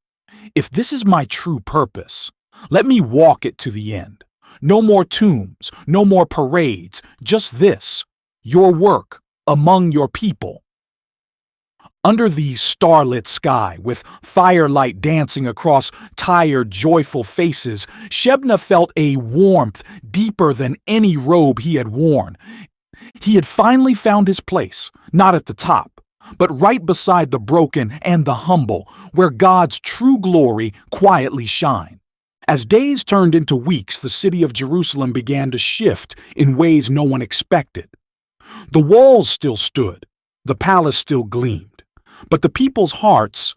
if this is my true purpose, let me walk it to the end. No more tombs, no more parades, just this, your work among your people." Under the starlit sky, with firelight dancing across tired, joyful faces, Shebna felt a warmth deeper than any robe he had worn. He had finally found his place, not at the top, but right beside the broken and the humble, where God's true glory quietly shined. As days turned into weeks, the city of Jerusalem began to shift in ways no one expected. The walls still stood, the palace still gleamed. But the people's hearts,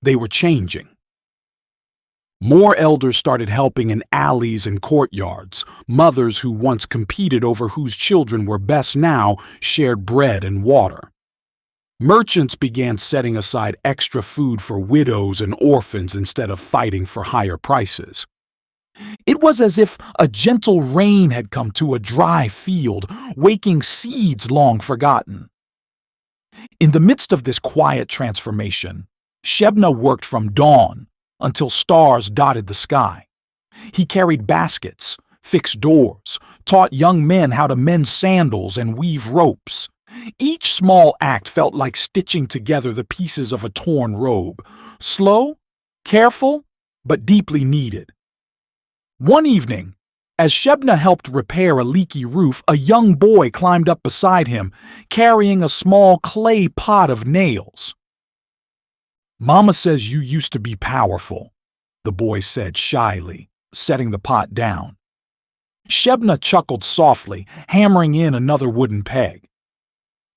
they were changing. More elders started helping in alleys and courtyards. Mothers who once competed over whose children were best now shared bread and water. Merchants began setting aside extra food for widows and orphans instead of fighting for higher prices. It was as if a gentle rain had come to a dry field, waking seeds long forgotten. In the midst of this quiet transformation, Shebna worked from dawn until stars dotted the sky. He carried baskets, fixed doors, taught young men how to mend sandals and weave ropes. Each small act felt like stitching together the pieces of a torn robe. Slow, careful, but deeply needed. One evening, as Shebna helped repair a leaky roof, a young boy climbed up beside him, carrying a small clay pot of nails. "Mama says you used to be powerful," the boy said shyly, setting the pot down. Shebna chuckled softly, hammering in another wooden peg.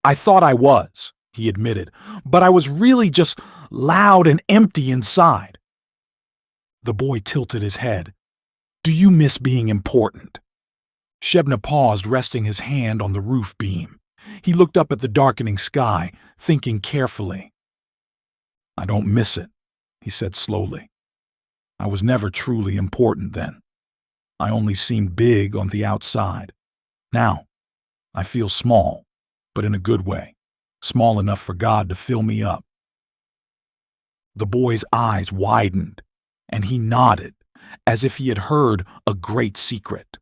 "I thought I was," he admitted, "but I was really just loud and empty inside." The boy tilted his head. "Do you miss being important?" Shebna paused, resting his hand on the roof beam. He looked up at the darkening sky, thinking carefully. "I don't miss it," he said slowly. "I was never truly important then. I only seemed big on the outside. Now, I feel small, but in a good way, small enough for God to fill me up." The boy's eyes widened, and he nodded, as if he had heard a great secret.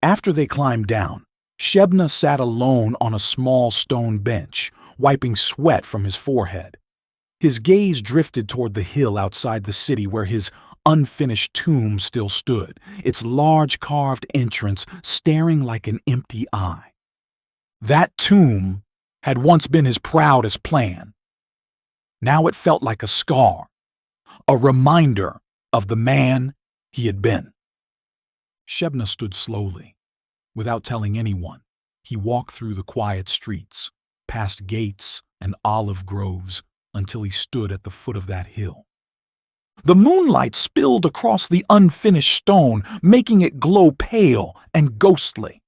After they climbed down, Shebna sat alone on a small stone bench, wiping sweat from his forehead. His gaze drifted toward the hill outside the city where his unfinished tomb still stood, its large carved entrance staring like an empty eye. That tomb had once been his proudest plan. Now it felt like a scar, a reminder of the man he had been. Shebna stood slowly. Without telling anyone, he walked through the quiet streets, past gates and olive groves, until he stood at the foot of that hill. The moonlight spilled across the unfinished stone, making it glow pale and ghostly.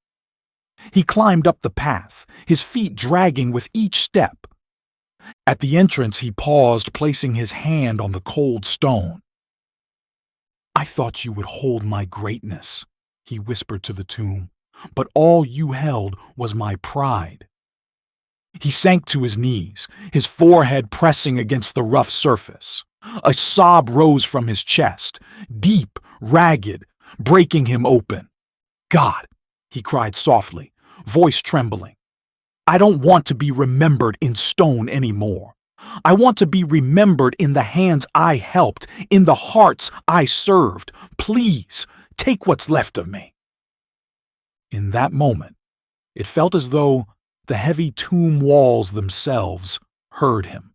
He climbed up the path, his feet dragging with each step. At the entrance he paused, placing his hand on the cold stone. "I thought you would hold my greatness," he whispered to the tomb, "but all you held was my pride." He sank to his knees, his forehead pressing against the rough surface. A sob rose from his chest, deep, ragged, breaking him open. "God," he cried softly, voice trembling, "I don't want to be remembered in stone anymore. I want to be remembered in the hands I helped, in the hearts I served. Please, take what's left of me." In that moment, it felt as though the heavy tomb walls themselves heard him.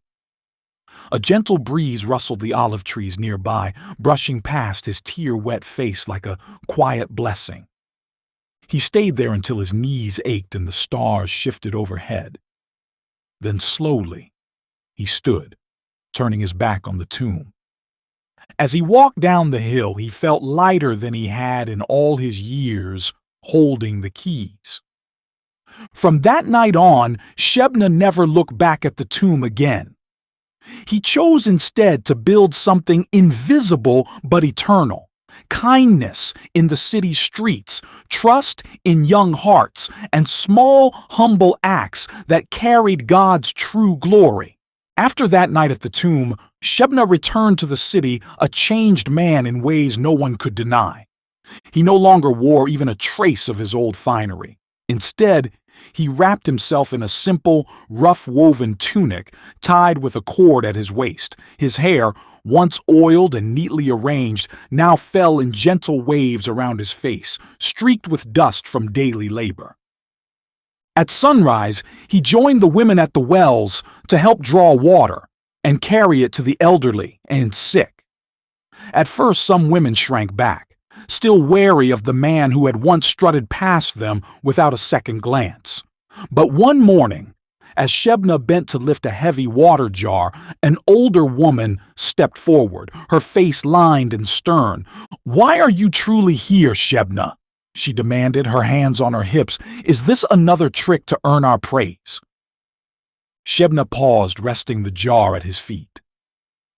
A gentle breeze rustled the olive trees nearby, brushing past his tear-wet face like a quiet blessing. He stayed there until his knees ached and the stars shifted overhead. Then slowly, he stood, turning his back on the tomb. As he walked down the hill, he felt lighter than he had in all his years holding the keys. From that night on, Shebna never looked back at the tomb again. He chose instead to build something invisible but eternal. Kindness in the city's streets, trust in young hearts, and small, humble acts that carried God's true glory. After that night at the tomb, Shebna returned to the city a changed man in ways no one could deny. He no longer wore even a trace of his old finery. Instead, he wrapped himself in a simple, rough-woven tunic tied with a cord at his waist. His hair, once oiled and neatly arranged, now fell in gentle waves around his face, streaked with dust from daily labor. At sunrise, he joined the women at the wells to help draw water and carry it to the elderly and sick. At first, some women shrank back, still wary of the man who had once strutted past them without a second glance. But one morning, as Shebna bent to lift a heavy water jar, an older woman stepped forward, her face lined and stern. "Why are you truly here, Shebna?" she demanded, her hands on her hips. "Is this another trick to earn our praise?" Shebna paused, resting the jar at his feet.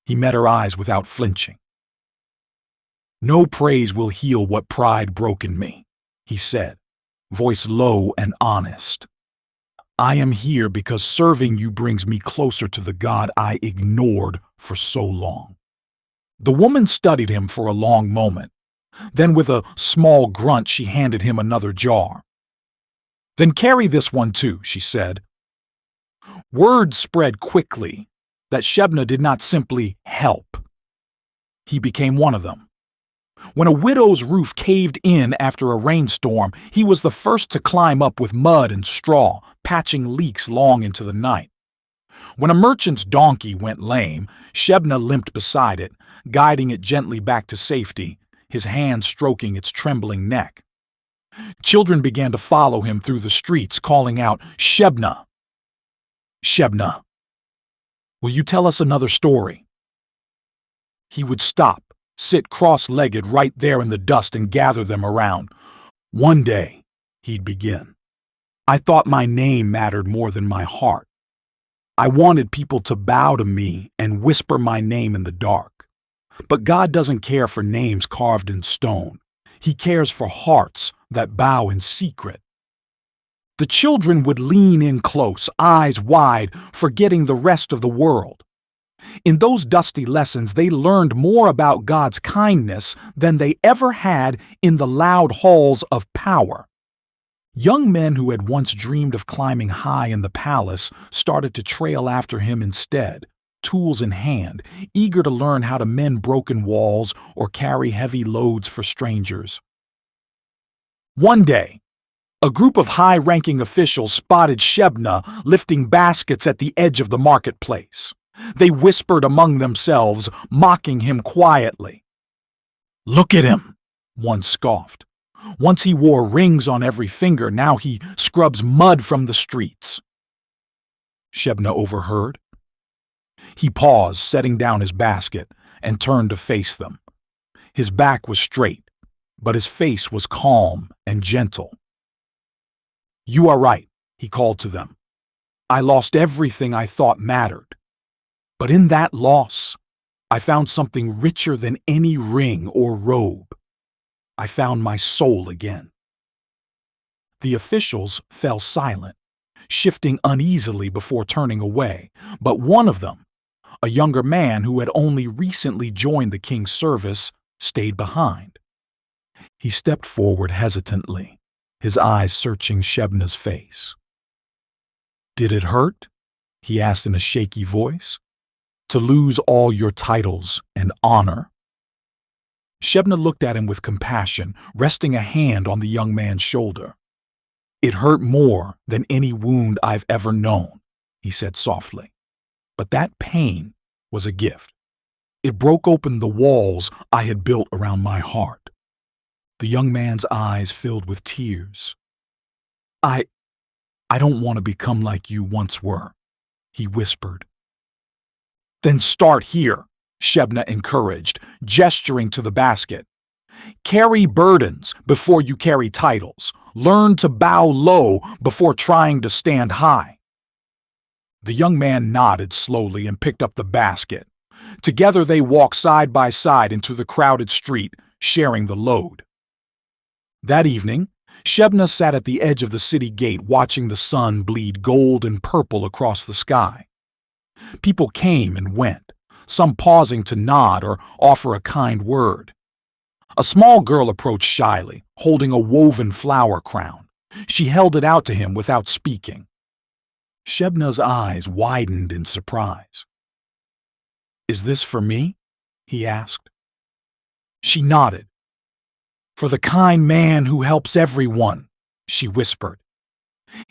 He met her eyes without flinching. "No praise will heal what pride broke in me," he said, voice low and honest. "I am here because serving you brings me closer to the God I ignored for so long." The woman studied him for a long moment. Then with a small grunt, she handed him another jar. "Then carry this one too," she said. Word spread quickly that Shebna did not simply help. He became one of them. When a widow's roof caved in after a rainstorm, he was the first to climb up with mud and straw, patching leaks long into the night. When a merchant's donkey went lame, Shebna limped beside it, guiding it gently back to safety, his hand stroking its trembling neck. Children began to follow him through the streets, calling out, "Shebna! Shebna! Will you tell us another story?" He would stop, sit cross-legged right there in the dust and gather them around. "One day," he'd begin, "I thought my name mattered more than my heart. I wanted people to bow to me and whisper my name in the dark. But God doesn't care for names carved in stone. He cares for hearts that bow in secret." The children would lean in close, eyes wide, forgetting the rest of the world. In those dusty lessons, they learned more about God's kindness than they ever had in the loud halls of power. Young men who had once dreamed of climbing high in the palace started to trail after him instead, tools in hand, eager to learn how to mend broken walls or carry heavy loads for strangers. One day, a group of high-ranking officials spotted Shebna lifting baskets at the edge of the marketplace. They whispered among themselves, mocking him quietly. "Look at him," one scoffed. "Once he wore rings on every finger, now he scrubs mud from the streets." Shebna overheard. He paused, setting down his basket, and turned to face them. His back was straight, but his face was calm and gentle. "You are right," he called to them. "I lost everything I thought mattered. But in that loss, I found something richer than any ring or robe. I found my soul again." The officials fell silent, shifting uneasily before turning away, but one of them, a younger man who had only recently joined the king's service, stayed behind. He stepped forward hesitantly, his eyes searching Shebna's face. "Did it hurt?" he asked in a shaky voice. "To lose all your titles and honor?" Shebna looked at him with compassion, resting a hand on the young man's shoulder. "It hurt more than any wound I've ever known," he said softly. "But that pain was a gift. It broke open the walls I had built around my heart." The young man's eyes filled with tears. I don't want to become like you once were," he whispered. "Then start here," Shebna encouraged, gesturing to the basket. "Carry burdens before you carry titles. Learn to bow low before trying to stand high." The young man nodded slowly and picked up the basket. Together they walked side by side into the crowded street, sharing the load. That evening, Shebna sat at the edge of the city gate watching the sun bleed gold and purple across the sky. People came and went, some pausing to nod or offer a kind word. A small girl approached shyly, holding a woven flower crown. She held it out to him without speaking. Shebna's eyes widened in surprise. "Is this for me?" he asked. She nodded. "For the kind man who helps everyone," she whispered.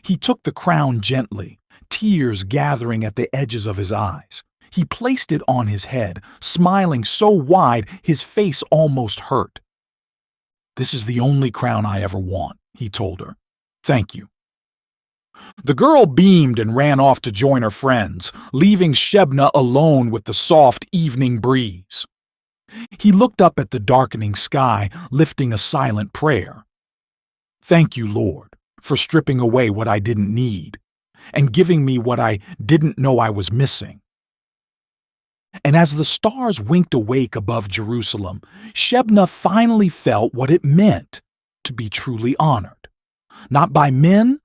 He took the crown gently, tears gathering at the edges of his eyes. He placed it on his head, smiling so wide his face almost hurt. "This is the only crown I ever want," he told her. "Thank you." The girl beamed and ran off to join her friends, leaving Shebna alone with the soft evening breeze. He looked up at the darkening sky, lifting a silent prayer. "Thank you, Lord, for stripping away what I didn't need and giving me what I didn't know I was missing." And as the stars winked awake above Jerusalem, Shebna finally felt what it meant to be truly honored. Not by men,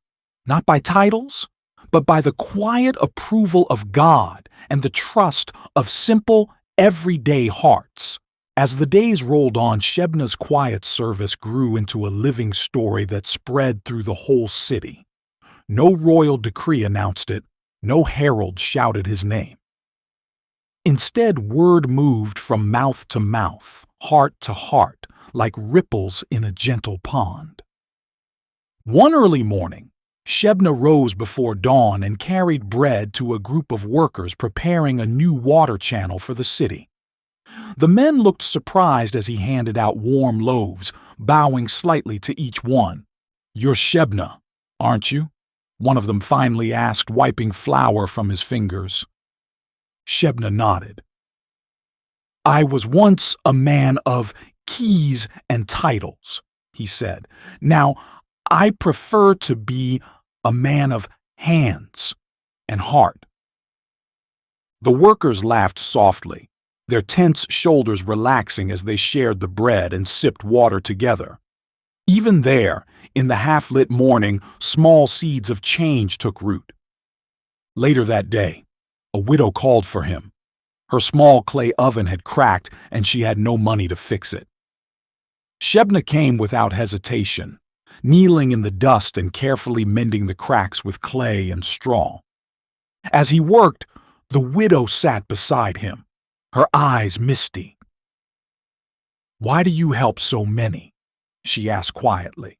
not by titles, but by the quiet approval of God and the trust of simple, everyday hearts. As the days rolled on, Shebna's quiet service grew into a living story that spread through the whole city. No royal decree announced it, no herald shouted his name. Instead, word moved from mouth to mouth, heart to heart, like ripples in a gentle pond. One early morning, Shebna rose before dawn and carried bread to a group of workers preparing a new water channel for the city. The men looked surprised as he handed out warm loaves, bowing slightly to each one. "You're Shebna, aren't you?" one of them finally asked, wiping flour from his fingers. Shebna nodded. "I was once a man of keys and titles," he said. "Now, I prefer to be a man of hands and heart." The workers laughed softly, their tense shoulders relaxing as they shared the bread and sipped water together. Even there, in the half-lit morning, small seeds of change took root. Later that day, a widow called for him. Her small clay oven had cracked and she had no money to fix it. Shebna came without hesitation, kneeling in the dust and carefully mending the cracks with clay and straw. As he worked, the widow sat beside him, her eyes misty. "Why do you help so many?" she asked quietly.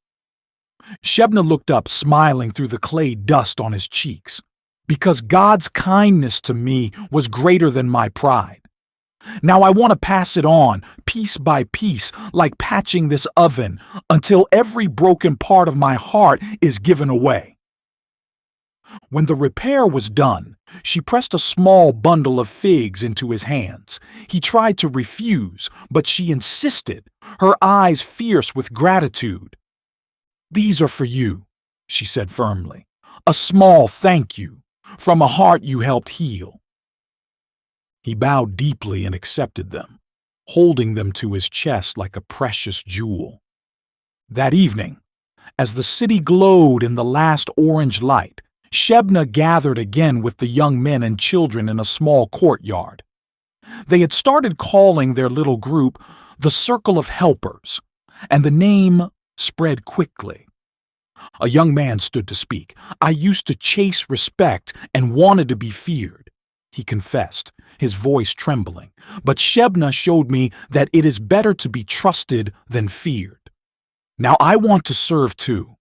Shebna looked up, smiling through the clay dust on his cheeks. because God's kindness to me was greater than my pride. Now I want to pass it on, piece by piece, like patching this oven, until every broken part of my heart is given away. When the repair was done, she pressed a small bundle of figs into his hands. He tried to refuse, but she insisted, her eyes fierce with gratitude. "These are for you," she said firmly. "A small thank you, from a heart you helped heal." He bowed deeply and accepted them, holding them to his chest like a precious jewel. That evening, as the city glowed in the last orange light, Shebna gathered again with the young men and children in a small courtyard. They had started calling their little group the Circle of Helpers, and the name spread quickly. A young man stood to speak. "I used to chase respect and wanted to be feared," he confessed, his voice trembling. "But Shebna showed me that it is better to be trusted than feared. Now I want to serve too."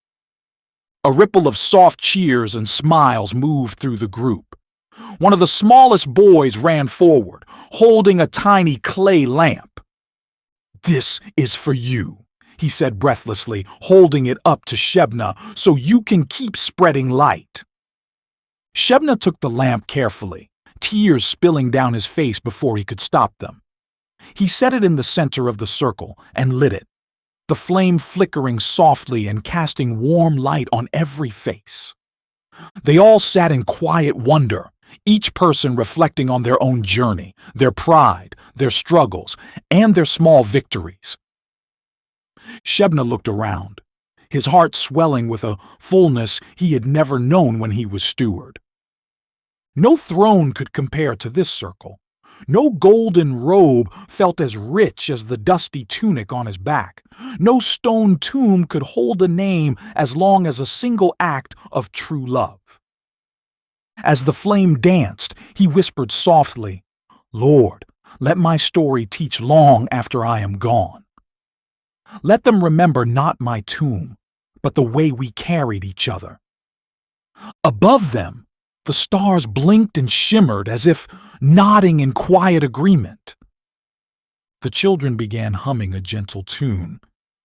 A ripple of soft cheers and smiles moved through the group. One of the smallest boys ran forward, holding a tiny clay lamp. "This is for you," he said breathlessly, holding it up to Shebna, "so you can keep spreading light." Shebna took the lamp carefully, tears spilling down his face before he could stop them. He set it in the center of the circle and lit it, the flame flickering softly and casting warm light on every face. They all sat in quiet wonder, each person reflecting on their own journey, their pride, their struggles, and their small victories. Shebna looked around, his heart swelling with a fullness he had never known when he was steward. No throne could compare to this circle. No golden robe felt as rich as the dusty tunic on his back. No stone tomb could hold a name as long as a single act of true love. As the flame danced, he whispered softly, "Lord, let my story teach long after I am gone. Let them remember not my tomb, but the way we carried each other." Above them, the stars blinked and shimmered as if nodding in quiet agreement. The children began humming a gentle tune,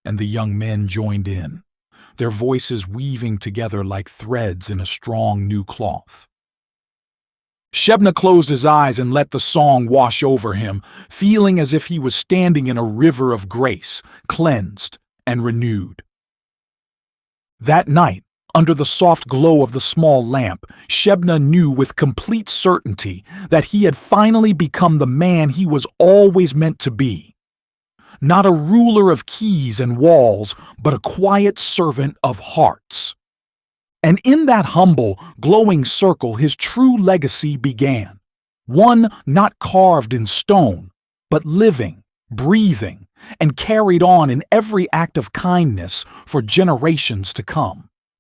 and the young men joined in, their voices weaving together like threads in a strong new cloth. Shebna closed his eyes and let the song wash over him, feeling as if he was standing in a river of grace, cleansed and renewed. That night, under the soft glow of the small lamp, Shebna knew with complete certainty that he had finally become the man he was always meant to be. Not a ruler of keys and walls, but a quiet servant of hearts. And in that humble, glowing circle his true legacy began. One not carved in stone, but living, breathing, and carried on in every act of kindness for generations to come.